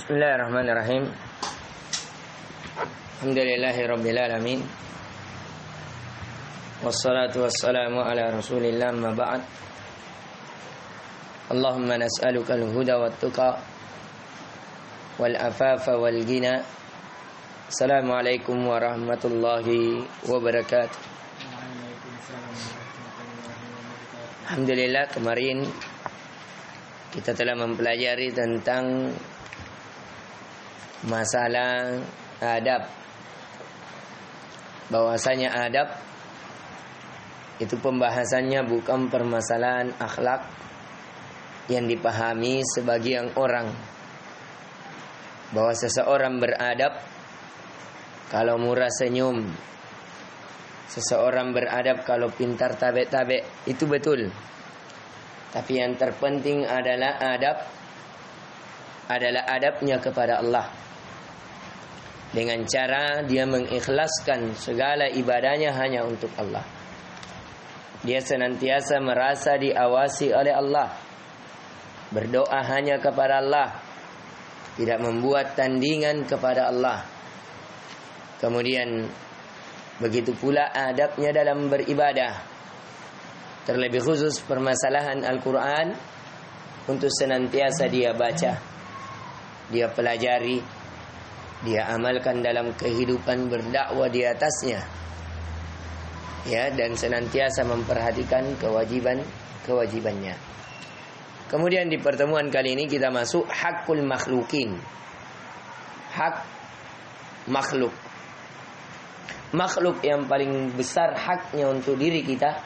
Bismillahirrahmanirrahim. Alhamdulillahirabbil alamin. Wassalatu wassalamu ala Rasulillah amma ba'd. Allahumma nas'aluka al-huda wat-tuqa wal afafa wal ghina. Assalamualaikum warahmatullahi wabarakatuh. Alhamdulillah, kemarin kita telah mempelajari tentang masalah adab. Bahwasanya adab itu pembahasannya bukan permasalahan akhlak yang dipahami sebagian orang, bahwa seseorang beradab kalau murah senyum, seseorang beradab kalau pintar tabe-tabe, itu betul. Tapi yang terpenting adalah adabnya kepada Allah, dengan cara dia mengikhlaskan segala ibadahnya hanya untuk Allah. Dia senantiasa merasa diawasi oleh Allah, berdoa hanya kepada Allah, tidak membuat tandingan kepada Allah. Kemudian begitu pula adabnya dalam beribadah, terlebih khusus permasalahan Al-Quran, untuk senantiasa dia baca, dia pelajari, dia amalkan dalam kehidupan berdakwah di atasnya, ya, dan senantiasa memperhatikan kewajibannya. Kemudian di pertemuan kali ini kita masuk hakul makhlukin, hak makhluk. Makhluk yang paling besar haknya untuk diri kita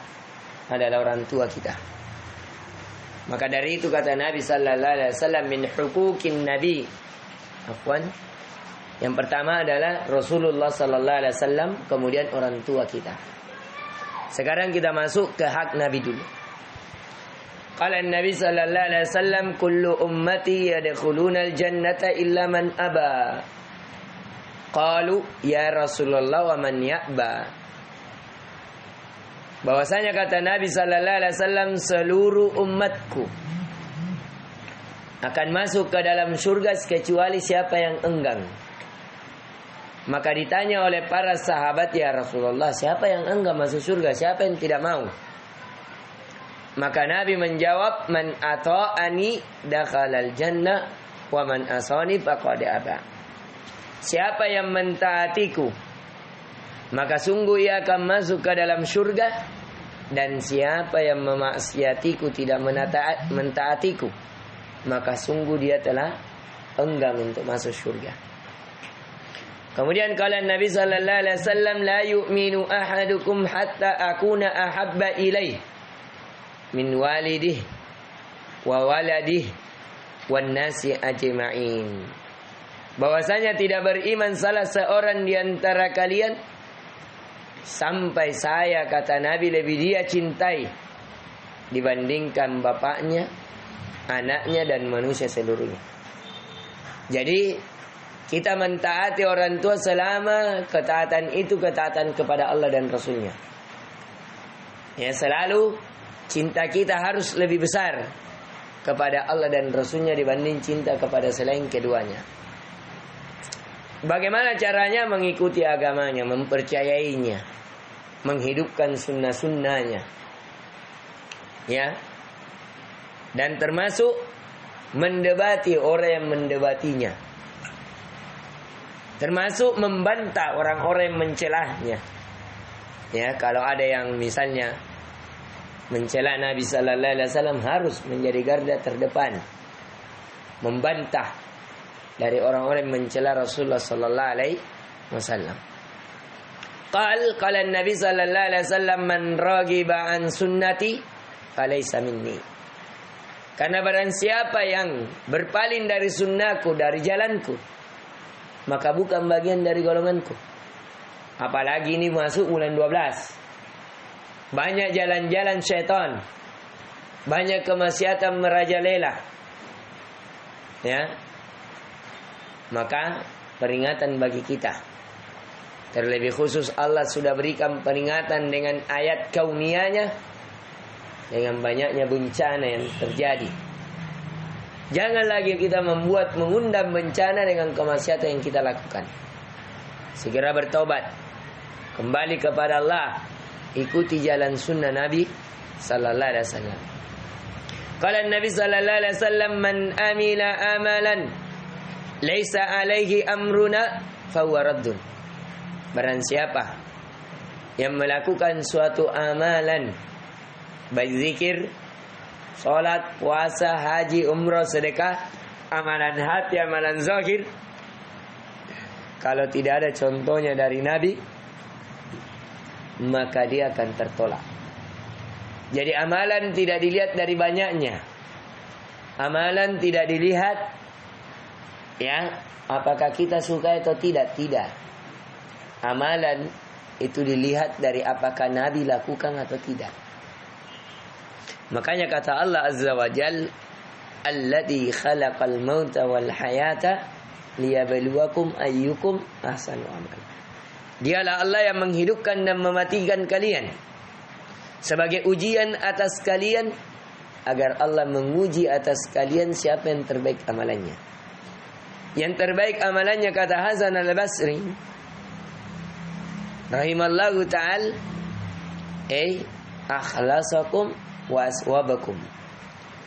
adalah orang tua kita. Maka dari itu kata Nabi sallallahu alaihi wasallam, min huquqin nabi, yang pertama adalah Rasulullah sallallahu alaihi wasallam, kemudian orang tua kita. Sekarang kita masuk ke hak Nabi dulu. Qala Nabi sallallahu alaihi wasallam, kullu ummati yadkhuluna al-jannata illa man aba. Qalu ya Rasulullah wa man ya'ba. Bahwasanya kata Nabi sallallahu alaihi wasallam, seluruh umatku akan masuk ke dalam surga kecuali siapa yang enggan. Maka ditanya oleh para sahabat, ya Rasulullah, siapa yang enggan masuk surga? Siapa yang tidak mau? Maka Nabi menjawab, man ata'ani dakhalal jannah wa man asani faqad aba. Siapa yang mentaatiku, maka sungguh ia akan masuk ke dalam surga, dan siapa yang memaksiatiku, tidak mentaatiku, maka sungguh dia telah enggan untuk masuk surga. Kemudian kala Nabi sallallahu alaihi wasallam, la yu'minu ahadukum hatta akuna ahabba ilaih min walidih wa waladih wan nasi ajma'in. Bahwasanya tidak beriman salah seorang di antara kalian sampai saya, kata Nabi, lebih dia cintai dibandingkan bapaknya, anaknya, dan manusia seluruhnya. Jadi kita mentaati orang tua selama ketaatan itu ketaatan kepada Allah dan Rasulnya. Ya, selalu cinta kita harus lebih besar kepada Allah dan Rasulnya dibanding cinta kepada selain keduanya. Bagaimana caranya? Mengikuti agamanya, mempercayainya, menghidupkan sunnah-sunnahnya, ya, dan termasuk mendebati orang yang mendebatinya, termasuk membantah orang-orang yang mencelahnya. Ya, kalau ada yang misalnya mencela Nabi sallallahu alaihi wasallam, harus menjadi garda terdepan membantah dari orang-orang yang mencela Rasulullah sallallahu alaihi wasallam. Qala Nabi sallallahu alaihi wasallam, man raghiba an sunnati falaysa minni. Karena barang siapa yang berpaling dari sunnahku, dari jalanku, maka bukan bagian dari golonganku. Apalagi ini masuk bulan 12. Banyak jalan-jalan syaitan, banyak kemaksiatan merajalela. Ya. Maka peringatan bagi kita. Terlebih khusus Allah sudah berikan peringatan dengan ayat kauniyahnya, dengan banyaknya bencana yang terjadi. Jangan lagi kita mengundang bencana dengan kemaksiatan yang kita lakukan. Segera bertobat, kembali kepada Allah, ikuti jalan sunnah Nabi sallallahu alaihi wasallam. Qala Nabi sallallahu alaihi wasallam, man amila amalan laisa alaihi amruna fahuwa raddun. Barang siapa yang melakukan suatu amalan, baik zikir, salat, puasa, haji, umrah, sedekah, amalan hati, amalan zahir, kalau tidak ada contohnya dari Nabi, maka dia akan tertolak. Jadi amalan tidak dilihat dari banyaknya. Amalan tidak dilihat ya, apakah kita suka atau tidak. Tidak. Amalan itu dilihat dari apakah Nabi lakukan atau tidak. Makanya kata Allah Azza wa Jal, alladzi khalaqal mauta wal hayata liyabluwakum ayyukum ahsanu amala. Dialah Allah yang menghidupkan dan mematikan kalian sebagai ujian atas kalian, agar Allah menguji atas kalian siapa yang terbaik amalannya. Yang terbaik amalannya, kata Hasan al-Basri rahimallahu ta'ala, akhlasakum wa aswabakum.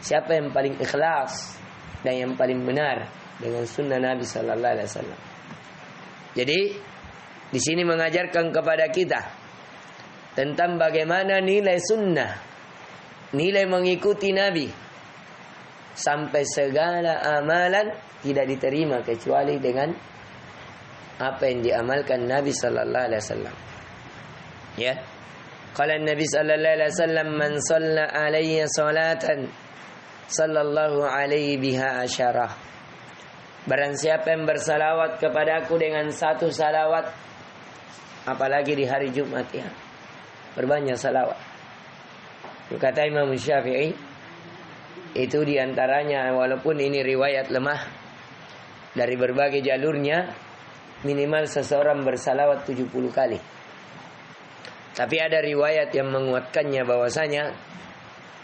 Siapa yang paling ikhlas dan yang paling benar dengan sunnah Nabi sallallahu alaihi wasallam. Jadi di sini mengajarkan kepada kita tentang bagaimana nilai sunnah, nilai mengikuti Nabi, sampai segala amalan tidak diterima kecuali dengan apa yang diamalkan Nabi sallallahu alaihi wasallam. Ya. Qala Nabi sallallahu alaihi wasallam, man shalla alayya salatan sallallahu alaihi biha asyarah. Barang siapa yang bersalawat kepadaku dengan satu salawat, apalagi di hari Jumat ya, berbanyak salawat. Kata Imam Syafi'i, itu diantaranya, walaupun ini riwayat lemah dari berbagai jalurnya, minimal seseorang bersalawat 70 kali. Tapi ada riwayat yang menguatkannya bahwasanya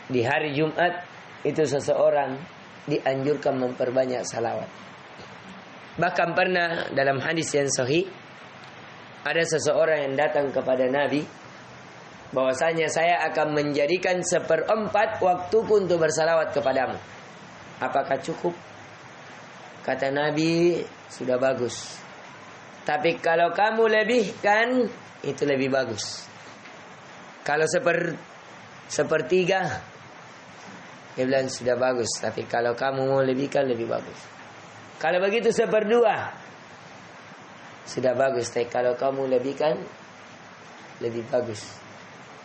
di hari Jumat itu seseorang dianjurkan memperbanyak salawat. Bahkan pernah dalam hadis yang sahih, ada seseorang yang datang kepada Nabi, bahwasanya saya akan menjadikan 1/4 waktuku untuk bersalawat kepadamu. Apakah cukup? Kata Nabi, sudah bagus. Tapi kalau kamu lebihkan, itu lebih bagus. Kalau 1/3, dia bilang sudah bagus. Tapi kalau kamu mau lebihkan, lebih bagus. Kalau begitu 1/2, sudah bagus. Tapi kalau kamu lebihkan, lebih bagus.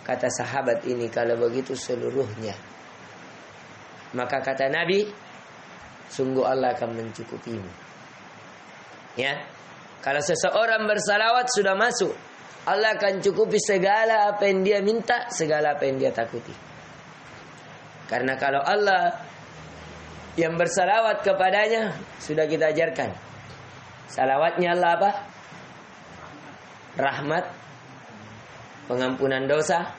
Kata sahabat ini, kalau begitu seluruhnya. Maka kata Nabi, sungguh Allah akan mencukupimu. Ya, kalau seseorang bersalawat sudah masuk, Allah akan cukupi segala apa yang dia minta, segala apa yang dia takuti. Karena kalau Allah yang bersalawat kepadanya, sudah kita ajarkan, salawatnya Allah apa? Rahmat, pengampunan dosa,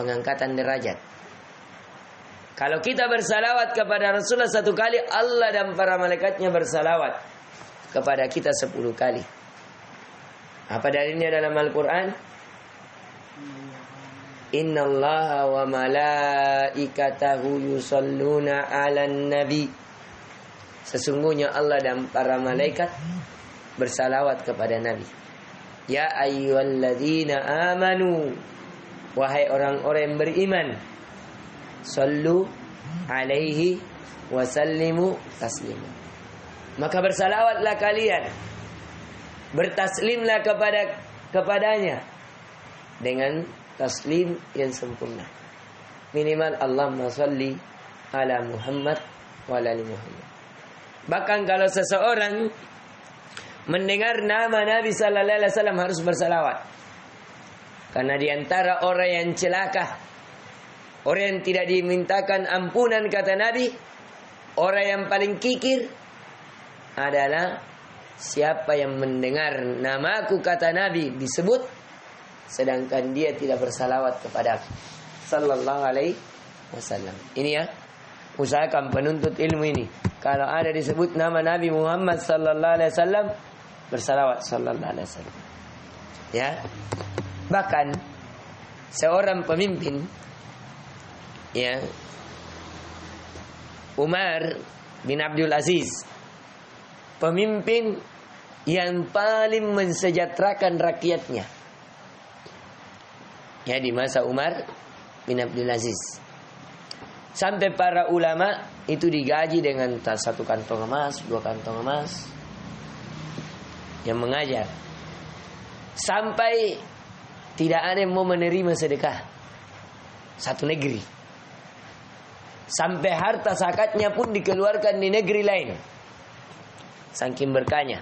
pengangkatan derajat. Kalau kita bersalawat kepada Rasulullah 1 kali, Allah dan para malaikatnya bersalawat kepada kita 10 kali. Apa dalilnya dalam Al-Quran? Innallaha wa malaikatahu yusalluna 'alan nabi. Sesungguhnya Allah dan para malaikat bersalawat kepada Nabi. Ya ayyuhalladzina amanu, wahai orang-orang yang beriman, sallu alaihi wa sallimu taslima. Maka bersalawatlah kalian, bertaslimlah kepadanya dengan taslim yang sempurna. Minimal Allahumma salli ala Muhammad wa ala ali Muhammad. Bahkan kalau seseorang mendengar nama Nabi sallallahu alaihi wasallam harus bersalawat. Karena di antara orang yang celaka, orang yang tidak dimintakan ampunan, kata Nabi, orang yang paling kikir adalah siapa yang mendengar namaku, kata Nabi, disebut sedangkan dia tidak bersalawat kepada sallallahu alaihi wasallam. Ini ya. Usahakan penuntut ilmu ini, kalau ada disebut nama Nabi Muhammad sallallahu alaihi wasallam, bersalawat sallallahu alaihi wasallam. Ya. Bahkan seorang pemimpin, ya, Umar bin Abdul Aziz, pemimpin yang paling mensejahterakan rakyatnya, ya, di masa Umar bin Abdul Aziz. Sampai para ulama itu digaji dengan 1 kantong emas, 2 kantong emas, yang mengajar. Sampai tidak ada yang mau menerima sedekah satu negeri. Sampai harta zakatnya pun dikeluarkan di negeri lain. Saking berkahnya.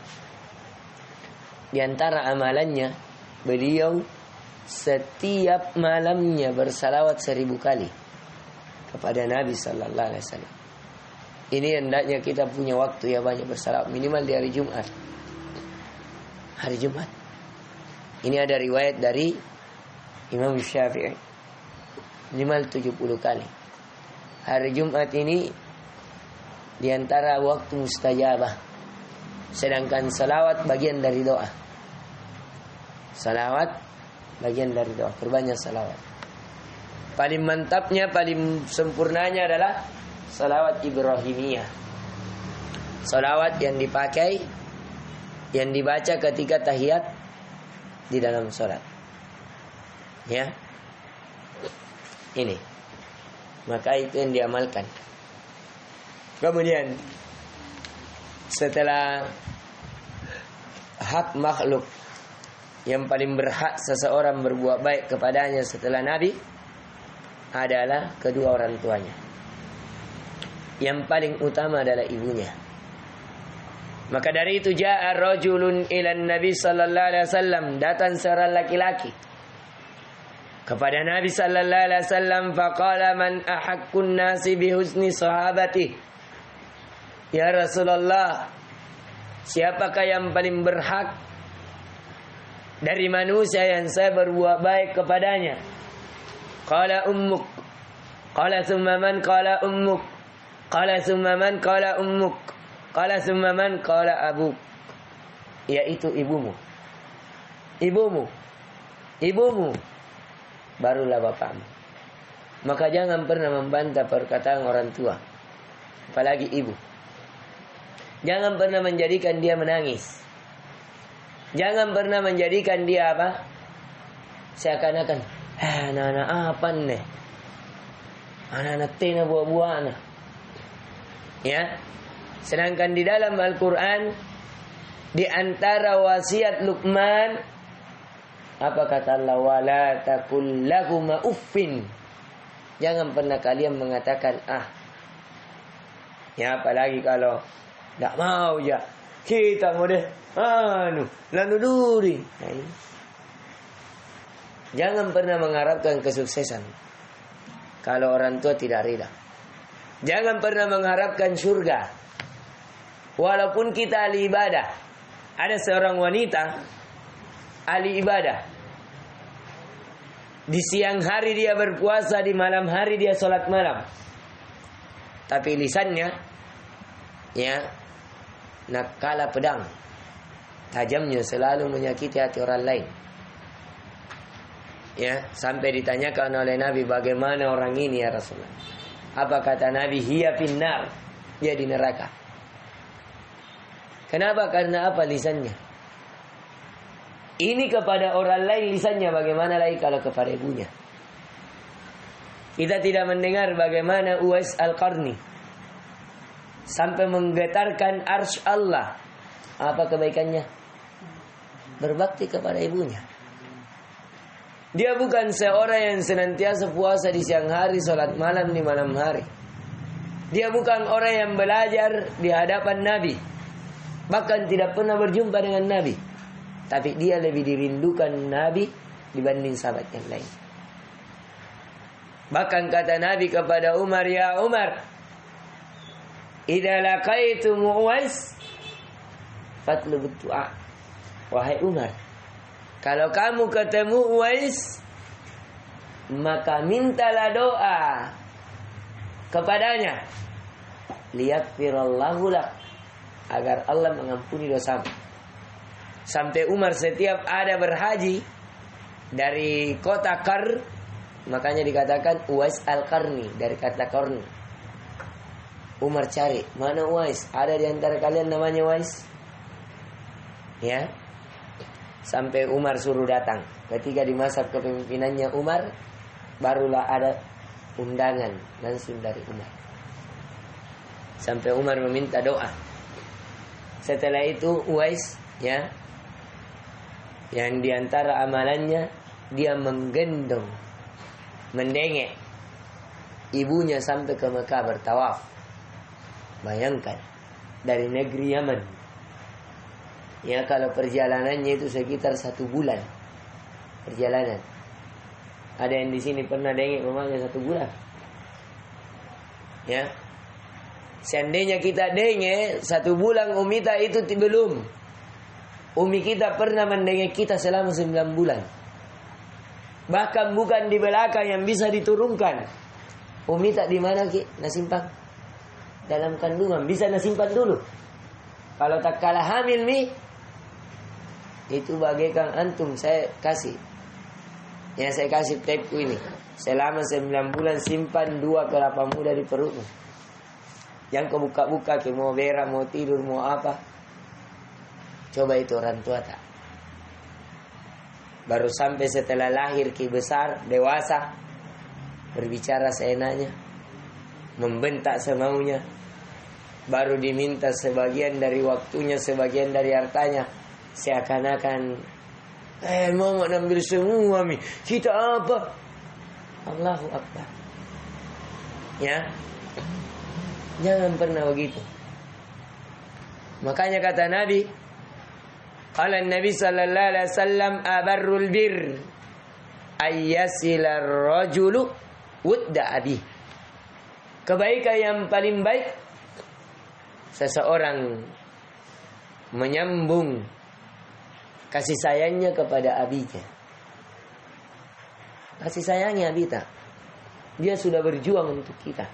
Di antara amalannya, beliau setiap malamnya bersalawat 1000 kali kepada Nabi sallallahu alaihi wasallam. Ini hendaknya kita punya waktu ya banyak bersalawat, minimal di hari Jumat. Hari Jumat. Ini ada riwayat dari Imam Syafi'i, minimal 70 kali. Hari Jumat ini di antara waktu mustajabah. Sedangkan salawat bagian dari doa. Salawat bagian dari doa. Perbanyak salawat. Paling mantapnya, paling sempurnanya adalah salawat Ibrahimiyah. Salawat yang dipakai, yang dibaca ketika tahiyat di dalam sholat. Ya. Ini. Maka itu yang diamalkan. Kemudian setelah hak makhluk yang paling berhak seseorang berbuat baik kepadanya setelah Nabi adalah kedua orang tuanya. Yang paling utama adalah ibunya. Maka dari itu ja'a rajulun ilan Nabi sallallahu alaihi wasallam, datang seorang laki-laki kepada Nabi sallallahu alaihi wasallam, faqala man ahaqqun nasi bihusni sahabati. Ya Rasulullah, siapakah yang paling berhak dari manusia yang saya berbuat baik kepadanya? Qala ummuk. Qala thumma man? Qala ummuk. Qala thumma man? Qala ummuk. Qala thumma man? Qala abuk. Yaitu ibumu. Ibumu. Ibumu. Barulah bapakmu. Maka jangan pernah membantah perkataan orang tua, apalagi ibu. Jangan pernah menjadikan dia menangis. Jangan pernah menjadikan dia apa? Seakan-akan anak-anak apa nih? Anak-anak tina buah-buahnya. Ya. Sedangkan di dalam Al-Quran, di antara wasiat Luqman, apa kata Allah? Wala taqul lahuma uffin. Jangan pernah kalian mengatakan Ya, apalagi kalau tidak mau ya kita mau deh lalu duri. Nah, ini. Jangan pernah mengharapkan kesuksesan kalau orang tua tidak rida. Jangan pernah mengharapkan surga walaupun kita ahli ibadah. Ada seorang wanita ahli ibadah. Di siang hari dia berpuasa, di malam hari dia sholat malam. Tapi lisannya ya nakala pedang. Tajamnya selalu menyakiti hati orang lain. Ya, sampai ditanyakan oleh Nabi, bagaimana orang ini ya Rasulullah? Apa kata Nabi? Hiya finnar, dia di neraka. Kenapa? Karena apa? Lisannya. Ini kepada orang lain lisannya, bagaimana lagi kalau kepada ibunya? Kita tidak mendengar bagaimana Uwais Al-Qarni sampai menggetarkan arsy Allah. Apa kebaikannya? Berbakti kepada ibunya. Dia bukan seorang yang senantiasa puasa di siang hari, sholat malam di malam hari. Dia bukan orang yang belajar di hadapan Nabi, bahkan tidak pernah berjumpa dengan Nabi. Tapi dia lebih dirindukan Nabi dibanding sahabat yang lain. Bahkan kata Nabi kepada Umar, ya Umar, idza laqaitum Uwais fatlub du'a. Wahai Umar, kalau kamu ketemu Uwais, maka mintalah doa kepadanya, liyaghfirallahu lak, agar Allah mengampuni dosamu. Sampai Umar setiap ada berhaji dari kota Kar, makanya dikatakan Uwais al-Qarni, dari kata Qarni. Umar cari, mana Uwais? Ada di antara kalian namanya Uwais? Ya. Sampai Umar suruh datang. Ketika di masa kepemimpinannya Umar, barulah ada undangan langsung dari Umar. Sampai Umar meminta doa. Setelah itu Uwais, ya, yang diantara amalannya dia menggendong, mendengek ibunya sampai ke Mekah bertawaf. Bayangkan, dari negeri Yaman. Ya, kalau perjalanannya itu sekitar 1 bulan perjalanan. Ada yang di sini pernah dengek mamanya 1 bulan? Ya. Seandainya kita dengek 1 bulan, umita itu belum. Umi kita pernah mendengek kita selama 9 bulan. Bahkan bukan di belakang yang bisa diturunkan. Umi tak di mana ki? Nasimpan dalam kandungan, bisa nasimpan dulu. Kalau tak kalah hamil nih, itu bagaikan antum saya kasih. Yang saya kasih tapeku ini. Selama 9 bulan simpan 2 kelapa muda di perutmu. Yang kau buka-buka ke mau berak, mau tidur, mau apa. Coba itu orang tua tak. Baru sampai setelah lahir ki besar, dewasa, berbicara seenaknya, membentak semaunya. Baru diminta sebagian dari waktunya, sebagian dari hartanya. Seakan-akan mama ambil semua mi. Kita apa? Allahu Akbar. Ya. Jangan pernah begitu. Makanya kata Nabi, qala Nabi sallallahu alaihi wasallam, abarrul bir ayyasila ar-rajulu wudda abi. Kebaikan yang paling baik seseorang menyambung kasih sayangnya kepada abinya. Kasih sayangnya abita. Dia sudah berjuang untuk kita.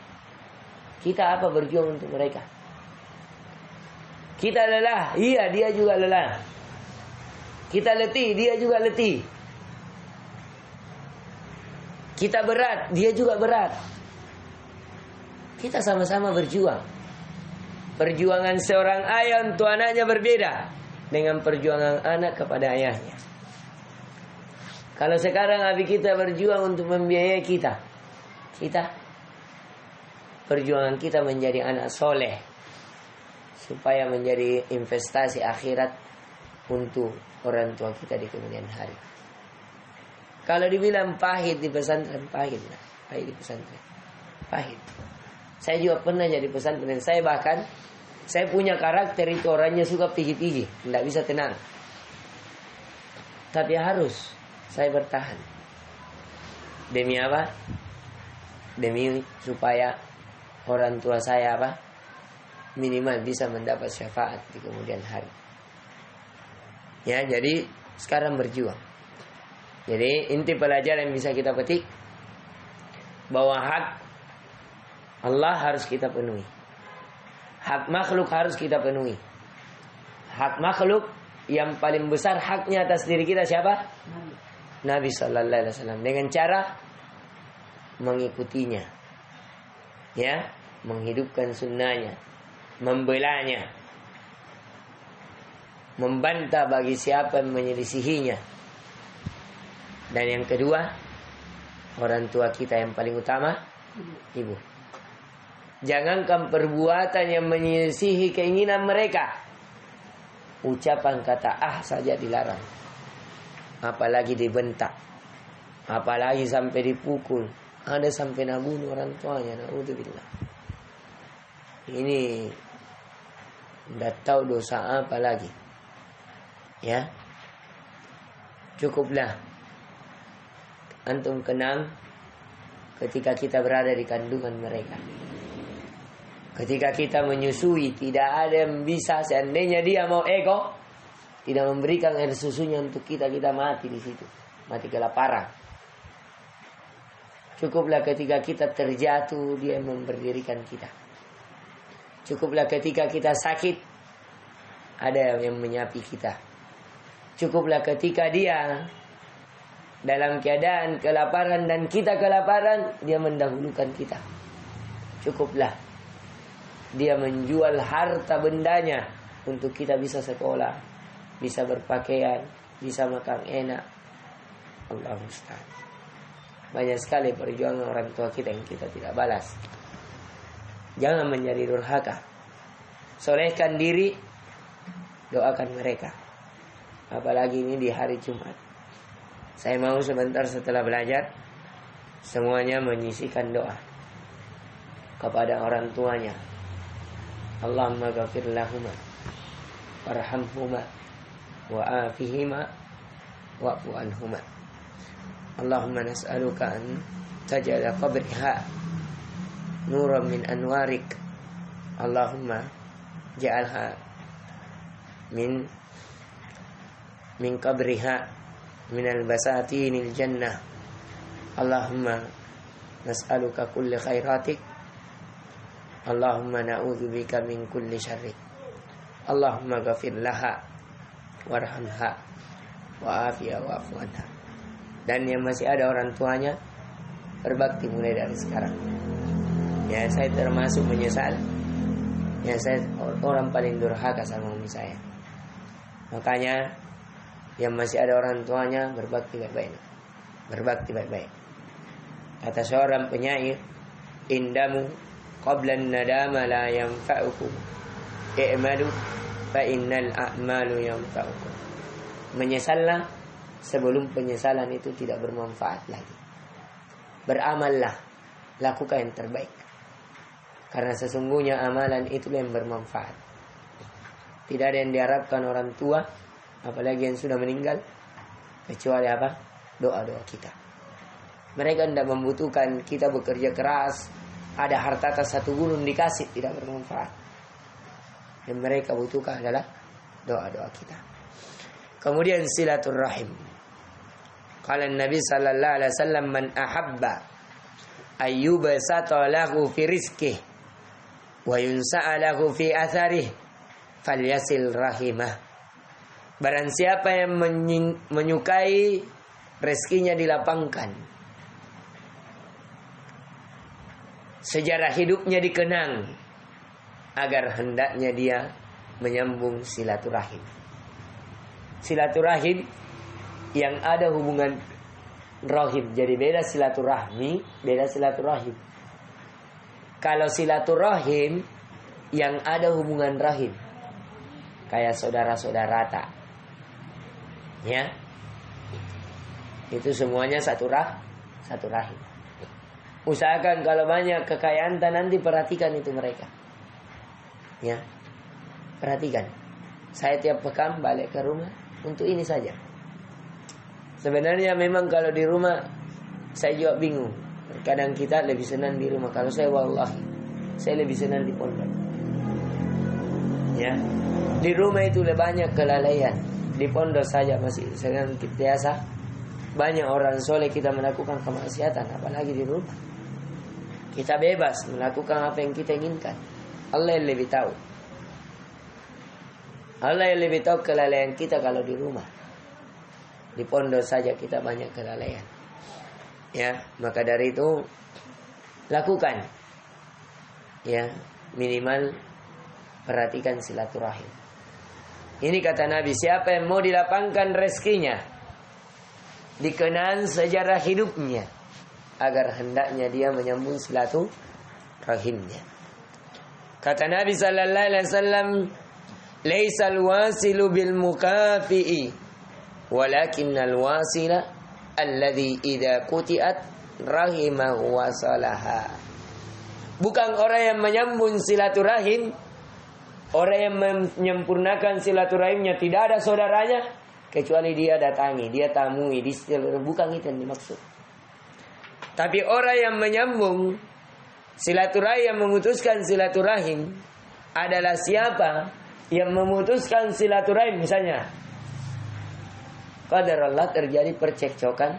Kita apa berjuang untuk mereka? Kita lelah, iya dia juga lelah. Kita letih, dia juga letih. Kita berat, dia juga berat. Kita sama-sama berjuang. Perjuangan seorang ayah untuk anaknya berbeda dengan perjuangan anak kepada ayahnya. Kalau sekarang abi kita berjuang untuk membiayai kita, perjuangan kita menjadi anak soleh, supaya menjadi investasi akhirat untuk orang tua kita di kemudian hari. Kalau dibilang pahit di pesantren, pahit di pesantren, pahit. Saya juga pernah jadi pesantren. Saya punya karakter itu, orangnya suka pigi-pigi, tidak bisa tenang. Tapi harus saya bertahan. Demi apa? Demi supaya orang tua saya minimal bisa mendapat syafaat di kemudian hari. Ya, jadi sekarang berjuang. Jadi inti pelajaran yang bisa kita petik, bahwa hak Allah harus kita penuhi. Hak makhluk harus kita penuhi. Hak makhluk yang paling besar haknya atas diri kita siapa? Nabi sallallahu alaihi wasallam, dengan cara mengikutinya. Ya, menghidupkan sunnahnya, membelanya, membantah bagi siapa yang menyelisihinya. Dan yang kedua, orang tua kita yang paling utama, ibu. Jangankan perbuatan yang menyelisihi keinginan mereka, ucapan kata saja dilarang, apalagi dibentak, apalagi sampai dipukul. Ada sampai nabunuh orang tuanya, naudzubillah. Ini tidak tahu dosa apa lagi. Ya, cukuplah antum kenang ketika kita berada di kandungan mereka. Ketika kita menyusui, tidak ada yang bisa, seandainya dia mau ego, tidak memberikan air susunya untuk kita mati di situ, mati kelaparan. Cukuplah ketika kita terjatuh, dia memberdirikan kita. Cukuplah ketika kita sakit, ada yang menyapi kita. Cukuplah ketika dia dalam keadaan kelaparan dan kita kelaparan, dia mendahulukan kita. Cukuplah dia menjual harta bendanya untuk kita bisa sekolah, bisa berpakaian, bisa makan enak. Allah musta'an. Banyak sekali perjuangan orang tua kita yang kita tidak balas. Jangan menjadi durhaka. Solehkan diri, doakan mereka. Apalagi ini di hari Jumat. Saya mau sebentar setelah belajar, semuanya menyisikan doa kepada orang tuanya. Allahumma ghafir lahuma warhamhuma wa'afihima wa'fu anhuma. Allahumma nas'aluka an taj'ala qabriha nuran min anwarik. Allahumma ja'alha min qabriha min al-basatinil jannah. Allahumma nas'aluka kulli khairatik. Allahumma na'udzubika min kulli syarrik. Allahumma ghafir laha warhamha wa'afiha wa'fu anha. Dan yang masih ada orang tuanya, berbakti mulai dari sekarang. Ya, saya termasuk menyesal. Ya, saya orang paling durhaka sama umi saya. Makanya yang masih ada orang tuanya, berbakti baik-baik. Berbakti baik-baik. Kata seorang penyair, indamu qabla an-nadama la yanfa'ukum i'malu fa innal a'malu yanfa'ukum. Menyesallah sebelum penyesalan itu tidak bermanfaat lagi. Beramallah, lakukan yang terbaik. Karena sesungguhnya amalan itu yang bermanfaat. Tidak ada yang diharapkan orang tua, apalagi yang sudah meninggal, kecuali apa? Doa-doa kita. Mereka tidak membutuhkan kita bekerja keras, ada harta atas satu gunung dikasih, tidak bermanfaat. Yang mereka butuhkan adalah doa-doa kita. Kemudian silaturrahim. Qala Nabi sallallahu alaihi wasallam, man ahabba ayyubsata lahu fi rizqihi wa yunsa'a lahu fi atharih falyasil rahimah. Barang siapa yang menyukai rezekinya dilapangkan, sejarah hidupnya dikenang, agar hendaknya dia menyambung silaturahim. Silaturahim yang ada hubungan rahim. Jadi beda silaturahmi, beda silaturahim. Kalau silaturahim yang ada hubungan rahim, kayak saudara-saudara tak, ya, itu semuanya satu rahim. Usahakan kalau banyak kekayaan nanti perhatikan itu mereka, ya, perhatikan. Saya tiap pekan balik ke rumah untuk ini saja. Sebenarnya memang kalau di rumah saya juga bingung. Kadang kita lebih senang di rumah. Kalau saya wallahi, saya lebih senang di pondok. Ya, di rumah itu lebih banyak kelalaian. Di pondok saja masih senang biasa. Banyak orang soleh kita melakukan kemaksiatan, apalagi di rumah. Kita bebas melakukan apa yang kita inginkan. Allah yang lebih tahu. Allah yang lebih tahu kelalaian kita kalau di rumah. Di pondok saja kita banyak kelalaian. Ya, maka dari itu lakukan. Ya, minimal perhatikan silaturahim. Ini kata Nabi, siapa yang mau dilapangkan rezekinya, dikenang sejarah hidupnya, agar hendaknya dia menyambung silaturahimnya. Kata Nabi sallallahu alaihi wasallam, laisal wasilu bil mukafi'i walakinnal wasila alladhi idza quti'at rahimahu wasalaha. Bukan orang yang menyambung silaturahim, orang yang menyempurnakan silaturahimnya tidak ada saudaranya kecuali dia datangi, dia tamui, bukan itu yang dimaksud. Tapi orang yang menyambung silaturahim, yang memutuskan silaturahim adalah siapa yang memutuskan silaturahim. Misalnya qadar Allah terjadi percekcokan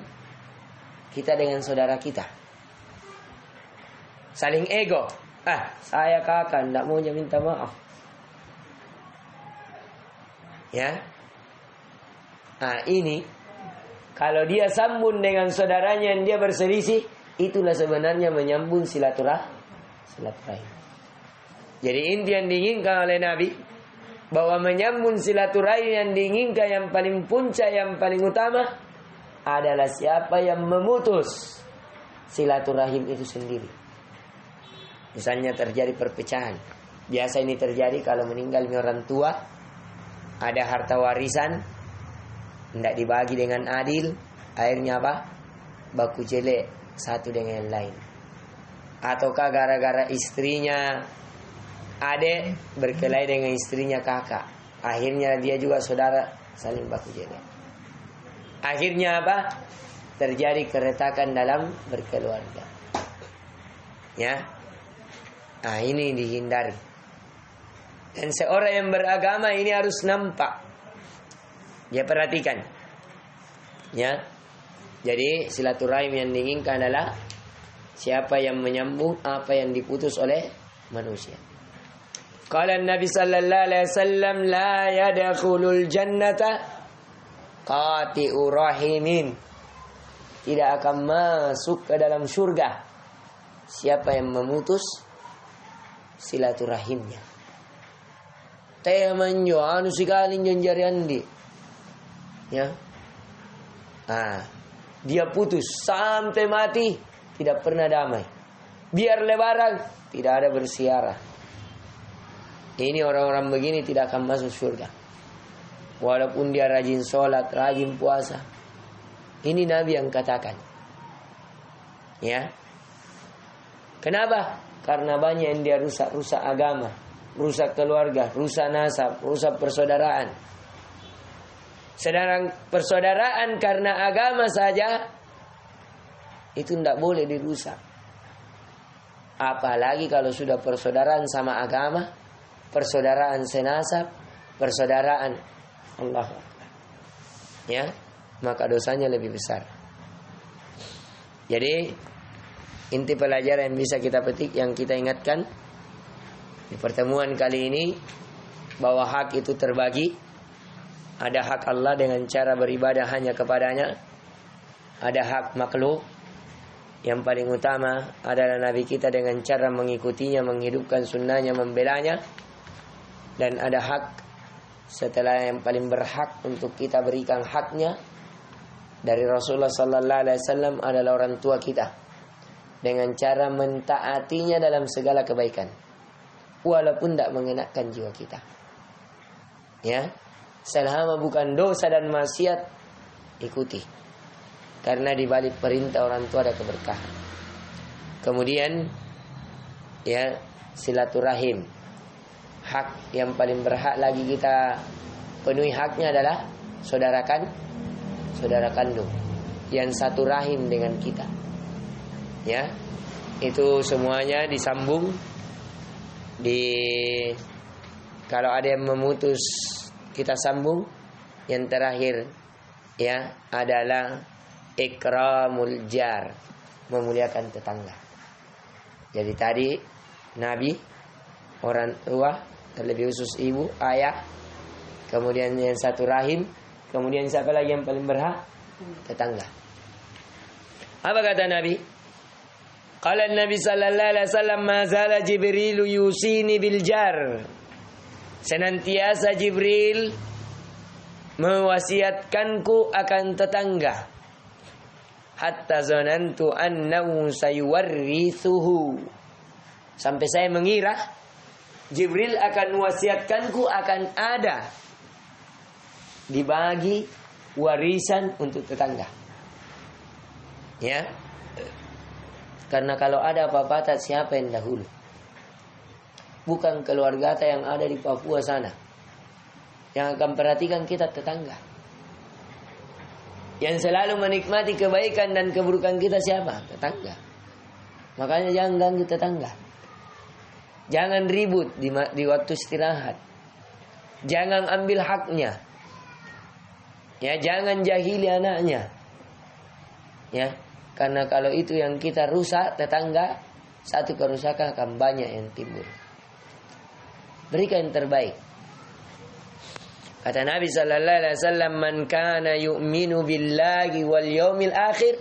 kita dengan saudara kita, Saling ego. Saya kakak, tidak mau minta maaf. Ya. Nah ini, kalau dia sambung dengan saudaranya yang dia berselisih, itulah sebenarnya menyambung silaturahim. Jadi inti yang diinginkan oleh Nabi, bahwa menyambung silaturahim yang diinginkan, yang paling puncak, yang paling utama adalah siapa yang memutus silaturahim itu sendiri. Misalnya terjadi perpecahan. Biasa ini terjadi kalau meninggalnya orang tua, ada harta warisan, tidak dibagi dengan adil, akhirnya apa? Baku jelek satu dengan yang lain. Ataukah gara-gara istrinya adik berkelahi dengan istrinya kakak, akhirnya dia juga saudara saling baku jelek. Akhirnya apa? Terjadi keretakan dalam berkeluarga. Ya. Nah ini dihindari. Dan seorang yang beragama ini harus nampak. Dia perhatikan. Ya. Jadi silaturahim yang diinginkan adalah siapa yang menyambung apa yang diputus oleh manusia. Qala Nabi sallallahu alaihi wasallam la yadkhulul jannata qati'ur rahimin. Tidak akan masuk ke dalam surga siapa yang memutus silaturahimnya. Teh manjo anu sekali jonjari andi. Ya. Dia putus sampai mati, tidak pernah damai. Biar lebaran tidak ada bersiarah. Ini orang-orang begini tidak akan masuk surga. Walaupun dia rajin sholat, rajin puasa. Ini Nabi yang katakan. Ya. Kenapa? Karena banyak yang dia rusak agama, rusak keluarga, rusak nasab, rusak persaudaraan. Sedangkan persaudaraan karena agama saja itu tidak boleh dirusak. Apalagi kalau sudah persaudaraan sama agama, persaudaraan senasab, persaudaraan Allah. Ya, maka dosanya lebih besar. Jadi inti pelajaran yang bisa kita petik, yang kita ingatkan di pertemuan kali ini, bahwa hak itu terbagi. Ada hak Allah dengan cara beribadah hanya kepadanya. Ada hak makhluk. Yang paling utama adalah Nabi kita dengan cara mengikutinya, menghidupkan sunnahnya, membelanya. Dan ada hak setelah yang paling berhak untuk kita berikan haknya dari Rasulullah sallallahu alaihi wasallam adalah orang tua kita, dengan cara mentaatinya dalam segala kebaikan walaupun tidak mengenakkan jiwa kita. Ya, selama bukan dosa dan maksiat, ikuti, karena di balik perintah orang tua ada keberkahan. Kemudian ya, silaturahim, hak yang paling berhak lagi kita penuhi haknya adalah saudara kandung yang satu rahim dengan kita. Ya, itu semuanya disambung. Kalau ada yang memutus, kita sambung. Yang terakhir ya adalah ikramul jar, memuliakan tetangga. Jadi tadi Nabi, orang tua, terlebih khusus ibu, ayah, kemudian yang satu rahim, kemudian siapa lagi yang paling berhak? Tetangga. Apa kata Nabi? Qala Nabi sallallahu alaihi wasallam, ma zala Jibril yusini bil jar. Senantiasa Jibril mewasiatkanku akan tetangga. Hatta zanantu annahu sayuwarrithuhu. Sampai saya mengira Jibril akan mewasiatkanku akan ada dibagi warisan untuk tetangga. Ya. Karena kalau ada apa-apa, siapa yang dahulu? Bukan keluarga yang ada di Papua sana. Yang akan perhatikan kita tetangga. Yang selalu menikmati kebaikan dan keburukan kita siapa? Tetangga. Makanya jangan ganggu tetangga. Jangan ribut di waktu istirahat. Jangan ambil haknya. Ya, jangan jahili anaknya. Ya. Karena kalau itu yang kita rusak tetangga, satu kerusakan akan banyak yang timbul. Berikan yang terbaik. Kata Nabi sallallahu alaihi wasallam, "Man kana yu'minu billahi wal yaumil akhir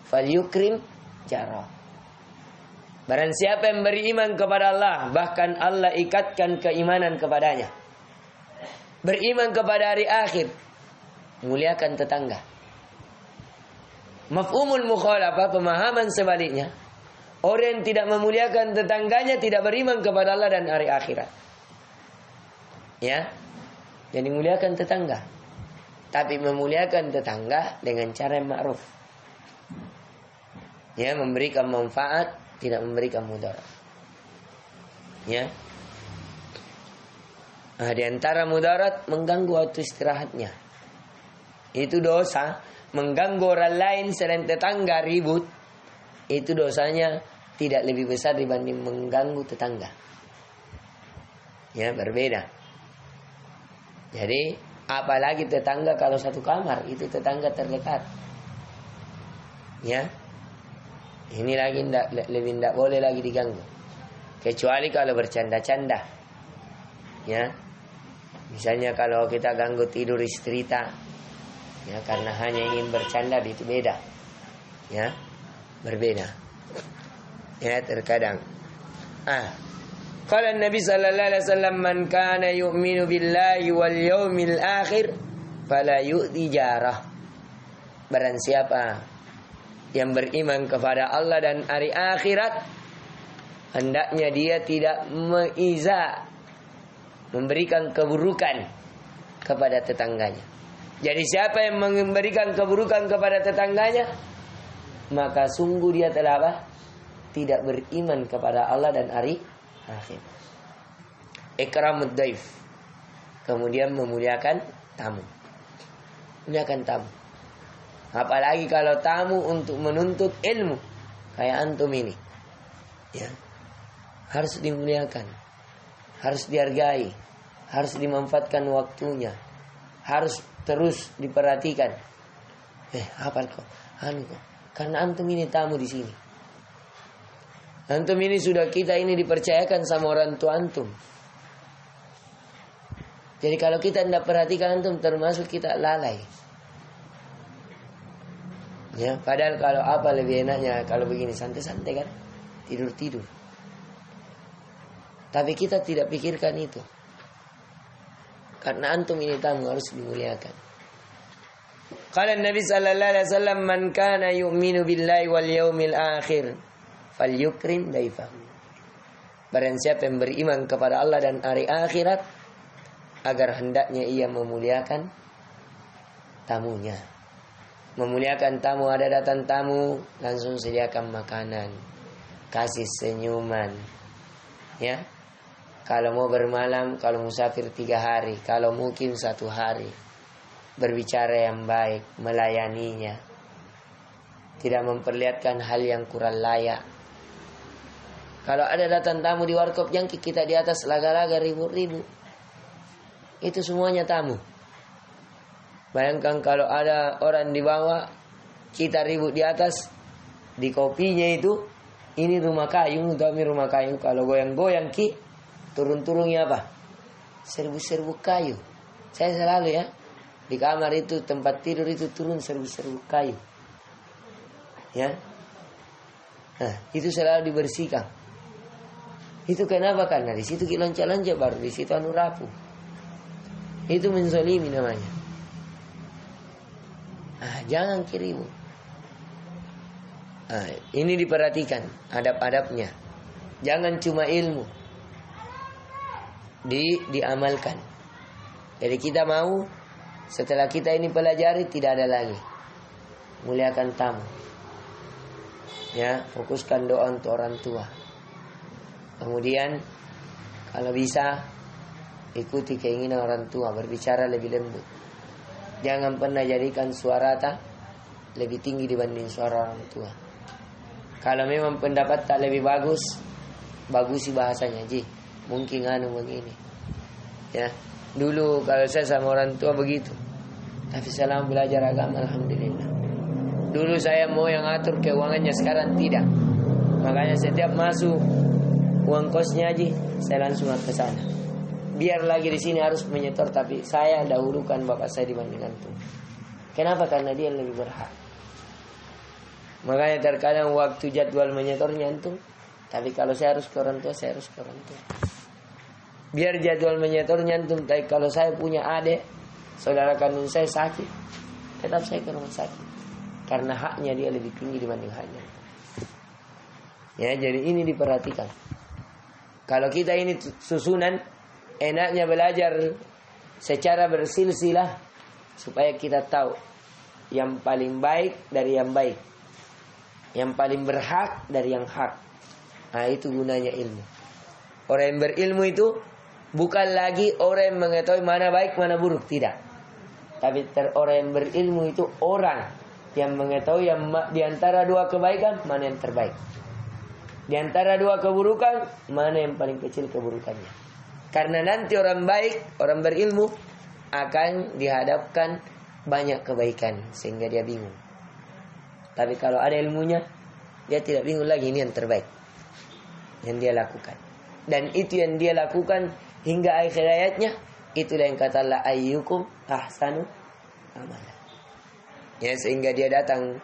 falyukrim jarah." Barang siapa yang beriman kepada Allah, bahkan Allah ikatkan keimanan kepadanya, beriman kepada hari akhir, muliakan tetangga. Mafhumul mukhalafah, pemahaman sebaliknya, orang yang tidak memuliakan tetangganya tidak beriman kepada Allah dan hari akhirat. Ya, jadi muliakan tetangga, tapi memuliakan tetangga dengan cara yang ma'ruf. Ya, memberikan manfaat, tidak memberikan mudarat. Ya. Nah, di antara mudarat mengganggu waktu istirahatnya. Itu dosa. Mengganggu orang lain selain tetangga ribut, itu dosanya tidak lebih besar dibanding mengganggu tetangga. Ya, berbeda. Jadi apalagi tetangga kalau satu kamar, itu tetangga terdekat. Ya, ini lagi lebih tidak boleh lagi diganggu, kecuali kalau bercanda-canda. Ya, misalnya kalau kita ganggu tidur istri kita, ya, karena hanya ingin bercanda, itu beda. Ya, berbeda. Ya, terkadang. Qala Nabi sallallahu alaihi wasallam, "Man kana yu'minu billahi wal yaumil akhir fala yu'dhi jarah." Barang siapa yang beriman kepada Allah dan hari akhirat, hendaknya dia tidak mengiza, memberikan keburukan kepada tetangganya. Jadi siapa yang memberikan keburukan kepada tetangganya, maka sungguh dia telah apa? Tidak beriman kepada Allah dan hari akhir. Ikramud daif, kemudian memuliakan tamu. Muliakan tamu. Apalagi kalau tamu untuk menuntut ilmu, kayak antum ini. Ya. Harus dimuliakan, harus dihargai, harus dimanfaatkan waktunya, harus terus diperhatikan. Apa kok? Karena antum ini tamu di sini. Antum ini sudah kita ini dipercayakan sama orang tua antum. Jadi kalau kita tidak perhatikan antum, termasuk kita lalai. Ya, padahal kalau apa lebih enaknya kalau begini, santai-santai kan, tidur-tidur. Tapi kita tidak pikirkan itu. Karena antum ini tamu, harus dimuliakan. Qala Nabi sallallahu alaihi wasallam, "Man kana yu'minu billahi wal yaumil akhir falyukrim daifahu." Barang siapa yang beriman kepada Allah dan hari akhirat, agar hendaknya ia memuliakan tamunya. Memuliakan tamu, ada datang tamu, langsung sediakan makanan, kasih senyuman. Ya, kalau mau bermalam, kalau musafir 3 hari, kalau mungkin 1 hari, berbicara yang baik, melayaninya, tidak memperlihatkan hal yang kurang layak. Kalau ada datang tamu di warkop jangki, kita di atas laga-laga ribut-ribut, itu semuanya tamu. Bayangkan kalau ada orang di bawah, kita ribut di atas, di kopinya itu, ini rumah kayu, kami rumah kayu. Kalau goyang-goyang ki, turun-turunnya apa? Serbuk-serbuk kayu. Saya selalu ya, di kamar itu, tempat tidur itu turun serbuk-serbuk kayu. Ya, nah itu selalu dibersihkan. Itu kenapa? Karena di situ kita loncat-loncat, baru di situ anu rapuh. Itu menzalimi namanya. Jangan kirimu. Ini diperhatikan adab-adabnya. Jangan cuma ilmu diamalkan. Jadi kita mau setelah kita ini pelajari, tidak ada lagi. Muliakan tamu. Ya, fokuskan doa untuk orang tua. Kemudian kalau bisa ikuti keinginan orang tua, berbicara lebih lembut. Jangan pernah jadikan suara lebih tinggi dibanding suara orang tua. Kalau memang pendapat tak lebih bagus, bagusi bahasanya. Mungkin begini. Ya, dulu kalau saya sama orang tua begitu. Tapi selama belajar agama, alhamdulillah. Dulu saya mau yang atur keuangannya, sekarang tidak. Makanya setiap masuk uang kosnya Haji, saya langsung ke sana. Biar lagi di sini harus menyetor, tapi saya dahulukan bapak saya dibanding antum. Kenapa? Karena dia lebih berhak. Makanya terkadang waktu jadwal menyetornya antum, tapi kalau saya harus ke orang tua, saya harus ke orang tua. Biar jadwal menyetornya antum, tapi kalau saya punya adik, saudara kandung saya sakit, tetap saya ke rumah sakit. Karena haknya dia lebih tinggi dibanding haknya. Ya, jadi ini diperhatikan. Kalau kita ini susunan, enaknya belajar secara bersilsilah supaya kita tahu yang paling baik dari yang baik, yang paling berhak dari yang hak. Nah, itu gunanya ilmu. Orang yang berilmu itu bukan lagi orang yang mengetahui mana baik mana buruk, tidak. Tapi orang yang berilmu itu orang yang mengetahui yang di antara dua kebaikan mana yang terbaik, di antara dua keburukan mana yang paling kecil keburukannya. Karena nanti orang baik, orang berilmu akan dihadapkan banyak kebaikan sehingga dia bingung. Tapi kalau ada ilmunya, dia tidak bingung lagi, ini yang terbaik yang dia lakukan. Dan itu yang dia lakukan hingga akhir hayatnya, itulah yang kata Allah, ayyukum ahsanu amalan. Ya, sehingga dia datang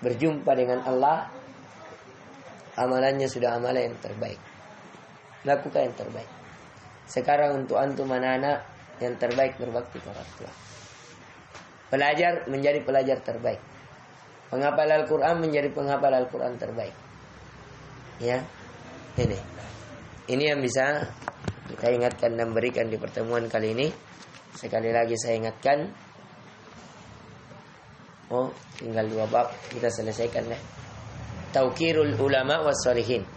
berjumpa dengan Allah, amalannya sudah amalan yang terbaik. Lakukan yang terbaik. Sekarang untuk antum anak-anak, yang terbaik berbakti kepada orang tua. Pelajar menjadi pelajar terbaik. Penghafal Al-Quran menjadi penghafal Al-Quran terbaik. Ya, ini yang bisa kita ingatkan dan berikan di pertemuan kali ini. Sekali lagi saya ingatkan. Oh, tinggal 2 bab kita selesaikan deh. Tauqirul ulama was sholihin,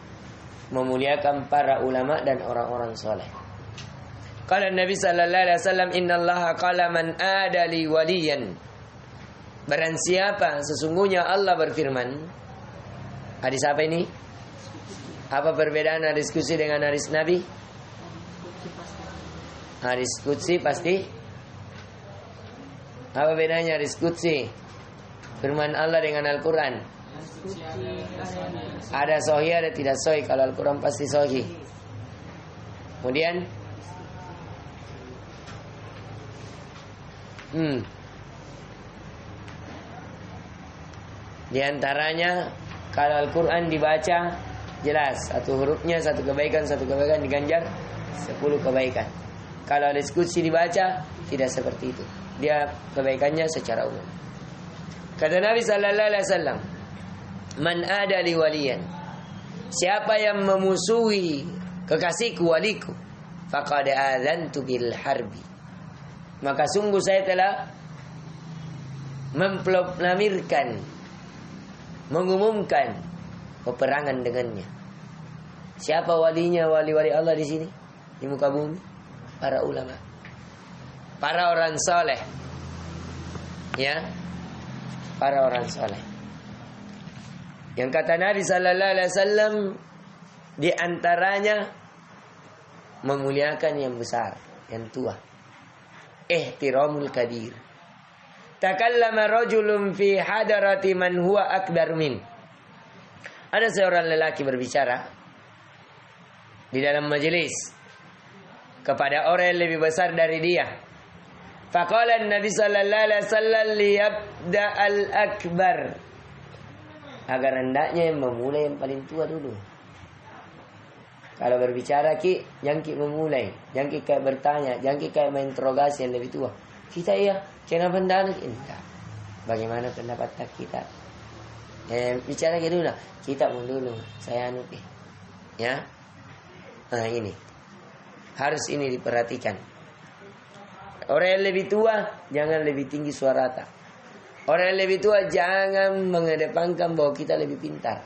memuliakan para ulama dan orang-orang soleh. Qala Nabi sallallahu alaihi wasallam, innallaha qala man adali waliyan. Barang siapa, sesungguhnya Allah berfirman. Hadis apa ini? Apa perbedaan hadis qudsi dengan hadis Nabi? Hadis qudsi pasti. Apa bedanya hadis qudsi? Firman Allah dengan Al-Quran. Ada sahih, ada tidak sahih. Kalau Al-Quran pasti sahih. Kemudian di antaranya kalau Al-Quran dibaca jelas, satu hurufnya satu kebaikan diganjar 10 kebaikan. Kalau hadis qudsi dibaca tidak seperti itu. Dia kebaikannya secara umum. Kata Nabi sallallahu alaihi wasallam, man adali waliyan, siapa yang memusuhi kekasihku, waliku, faqad adzantu bil harbi, maka sungguh saya telah memproklamirkan, mengumumkan peperangan dengannya. Siapa walinya, wali-wali Allah di sini di muka bumi? Para ulama, para orang soleh. Ya, para orang soleh. Yang kata Nabi sallallahu alaihi wasallam, di antaranya memuliakan yang besar, yang tua. Ihtiramul kabir. Takallama rajulun fi hadarati man huwa akbar min. Ada seorang lelaki berbicara di dalam majelis kepada orang yang lebih besar dari dia. Faqala Nabi sallallahu alaihi wasallam liyabda al-akbar, agar hendaknya yang memulai yang paling tua dulu. Kalau berbicara jangan memulai, jangan kayak bertanya, jangan kayak menginterogasi yang lebih tua. Kita kenapa hendak ini? Bagaimana pendapat kita? Bicara dulu lah. Kita dulu, saya ya. Nah, ini harus ini diperhatikan. Orang yang lebih tua jangan lebih tinggi suara. Orang yang lebih tua jangan mengedepankan bahwa kita lebih pintar.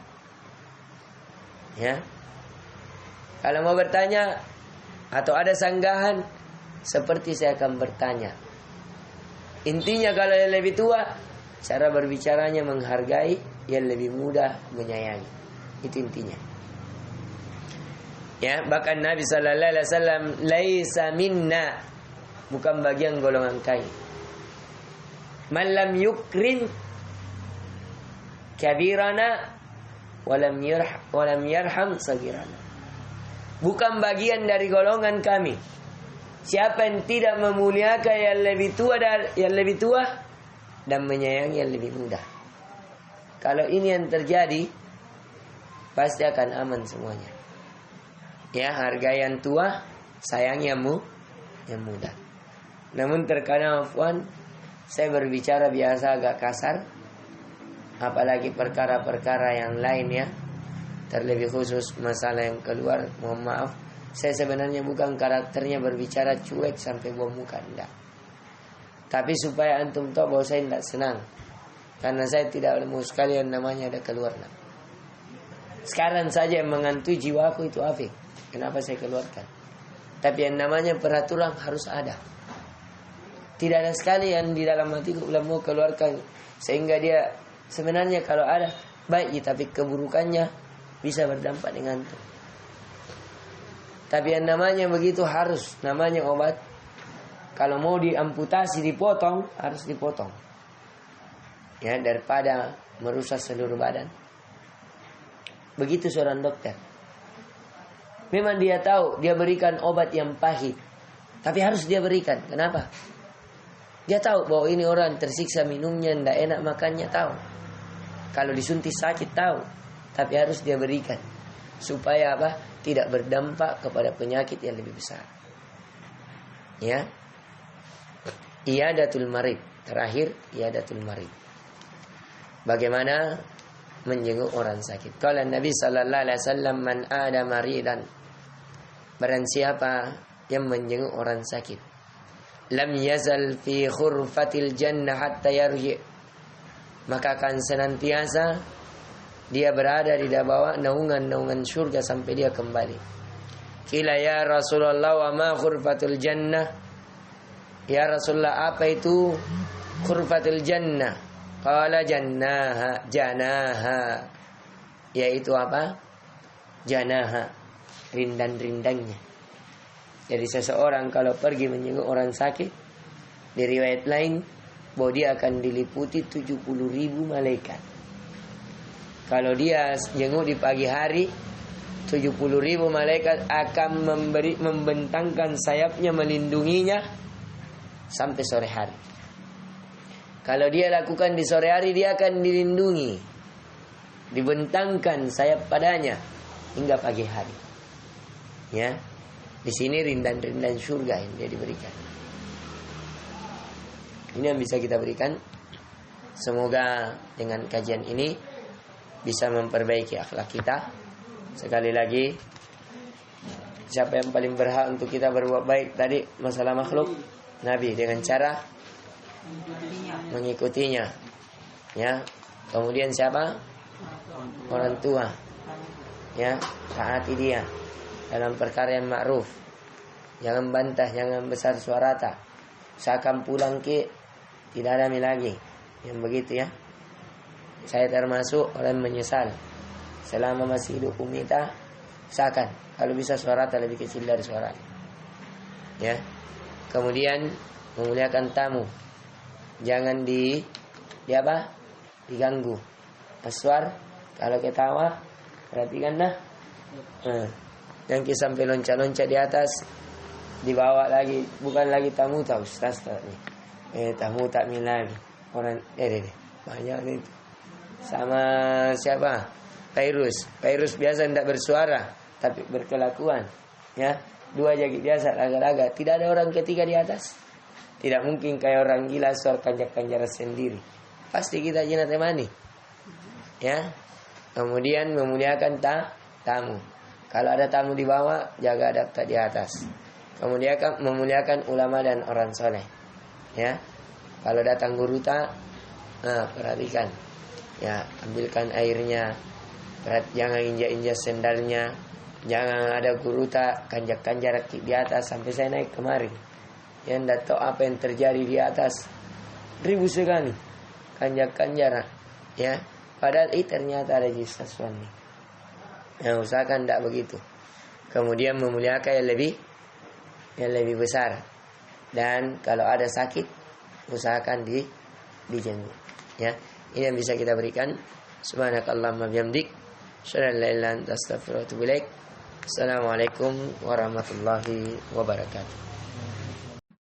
Ya. Kalau mau bertanya atau ada sanggahan, seperti saya akan bertanya. Intinya kalau yang lebih tua, cara berbicaranya menghargai, yang lebih muda menyayangi. Itu intinya. Ya, bahkan Nabi sallallahu alaihi wasallam, laisa minna, bukan bagian golongan kami. Man lam yukrim kabirana walam yarham sagirana. Bukan bagian dari golongan kami siapa yang tidak memuliakan yang lebih tua dan menyayangi yang lebih muda. Kalau ini yang terjadi, pasti akan aman semuanya. Ya, harga yang tua, sayang yang muda. Namun terkadang afwan, saya berbicara biasa agak kasar, apalagi perkara-perkara yang lain ya. Terlebih khusus masalah yang keluar, mohon maaf. Saya sebenarnya bukan karakternya berbicara cuek sampai buang muka, enggak. Tapi supaya antum tahu bahwa saya tidak senang, karena saya tidak mau sekali yang namanya ada keluar. Sekarang saja yang mengantui jiwaku itu Afik. Kenapa saya keluarkan? Tapi yang namanya peraturan harus ada. Tidak ada sekali yang di dalam hatiku belum mau keluarkan, sehingga dia sebenarnya kalau ada baik, tapi keburukannya bisa berdampak dengan itu. Tapi yang namanya begitu harus, namanya obat. Kalau mau diamputasi, dipotong, harus dipotong. Ya, daripada merusak seluruh badan. Begitu seorang dokter. Memang dia tahu, dia berikan obat yang pahit. Tapi harus dia berikan. Kenapa? Dia tahu bahwa ini orang tersiksa minumnya, tidak enak makannya, tahu. Kalau disuntik sakit, tahu. Tapi harus dia berikan. Supaya apa? Tidak berdampak kepada penyakit yang lebih besar. Ya. Iyadatul marid. Terakhir, iyadatul marid. Bagaimana menjenguk orang sakit? Kalau Nabi sallallahu alaihi wasallam, man ada maridan, barang siapa yang menjenguk orang sakit, lam yazal fi khurfatil jannah hatta yarji, maka akan senantiasa dia berada di bawah naungan-naungan surga sampai dia kembali. Qila ya Rasulullah wa ma khurfatul jannah? Ya Rasulullah, apa itu khurfatul jannah? Qala janaha. Yaitu apa? Janaha, rindan-rindangnya. Jadi seseorang kalau pergi menjenguk orang sakit, di riwayat lain bahwa dia akan diliputi 70.000 malaikat. Kalau dia jenguk di pagi hari, 70.000 malaikat akan membentangkan sayapnya melindunginya sampai sore hari. Kalau dia lakukan di sore hari, dia akan dilindungi, dibentangkan sayap padanya hingga pagi hari. Ya, di sini rindan-rindan surga yang dia diberikan. Ini yang bisa kita berikan. Semoga dengan kajian ini bisa memperbaiki akhlak kita. Sekali lagi, siapa yang paling berhak untuk kita berbuat baik tadi masalah makhluk? Nabi, dengan cara mengikutinya. Ya. Kemudian siapa? Orang tua. Ya, taati dia dalam perkara yang ma'ruf. Jangan bantah, jangan besar suara. Seakan pulang ke tidak ada lagi. Yang begitu ya. Saya termasuk orang menyesal. Selama masih hidup umita, usahakan kalau bisa suara lebih kecil dari suara. Ya. Kemudian memuliakan tamu. Jangan diganggu. Aswar, kalau ketawa, perhatikan dah. Yang sampai loncat-loncat di atas, dibawa lagi, bukan lagi tamu tahu ustaz nih. Tamu tak lagi. Orang banyak itu. Sama siapa? Pairus biasa tidak bersuara tapi berkelakuan. Ya, dua jadi biasa laga-laga. Tidak ada orang ketiga di atas. Tidak mungkin kayak orang gila suara kanjak-kanjara sendiri. Pasti kita jinak temani. Ya. Kemudian memuliakan tamu. Kalau ada tamu di bawah, jaga adab di atas. Kemudian memuliakan ulama dan orang soleh. Ya. Kalau datang guru perhatikan. Ya, ambilkan airnya. Jangan injak-injak sendalnya. Jangan ada guru kanjak-kanjar di atas sampai saya naik kemari. Yang tidak tahu apa yang terjadi di atas. Ribu sekali kanjak-kanjar. Ya, padahal ternyata ada jisas suami. Yang usahakan tidak begitu. Kemudian memuliakan yang lebih besar. Dan kalau ada sakit, usahakan dijenguk. Ya. Ini yang bisa kita berikan. Subhanakallahumma bihamdik, Assalamualaikum warahmatullahi wabarakatuh.